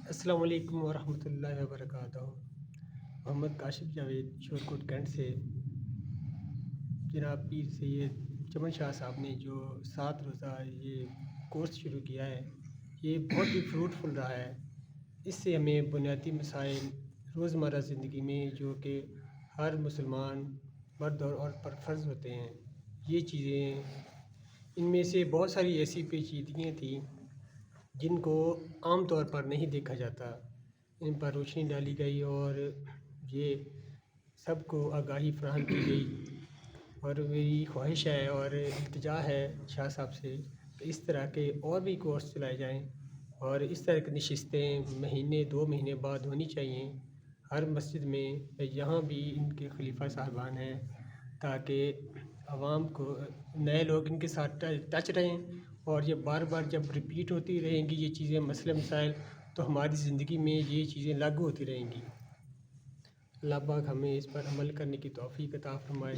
السلام علیکم ورحمۃ اللہ وبرکاتہ۔ محمد کاشف جاوید شورکوٹ کینٹ سے جناب پیر سید چمن شاہ صاحب نے جو 7 روزہ یہ کورس شروع کیا ہے، یہ بہت ہی فروٹفل رہا ہے۔ اس سے ہمیں بنیادی مسائل روزمرہ زندگی میں جو کہ ہر مسلمان مرد اور عورت پر فرض ہوتے ہیں، یہ چیزیں ان میں سے بہت ساری ایسی پیچیدگیاں تھیں جن کو عام طور پر نہیں دیکھا جاتا، ان پر روشنی ڈالی گئی اور یہ سب کو آگاہی فراہم کی گئی۔ اور میری خواہش ہے اور التجا ہے شاہ صاحب سے کہ اس طرح کے اور بھی کورس چلائے جائیں، اور اس طرح کی نشستیں مہینے 2 مہینے بعد ہونی چاہیے ہر مسجد میں، یہاں بھی ان کے خلیفہ صاحبان ہیں، تاکہ عوام کو نئے لوگ ان کے ساتھ ٹچ رہیں، اور یہ بار بار جب ریپیٹ ہوتی رہیں گی یہ چیزیں مسئلے مسائل، تو ہماری زندگی میں یہ چیزیں لاگو ہوتی رہیں گی۔ اللہ پاک ہمیں اس پر عمل کرنے کی توفیق عطا فرمائے۔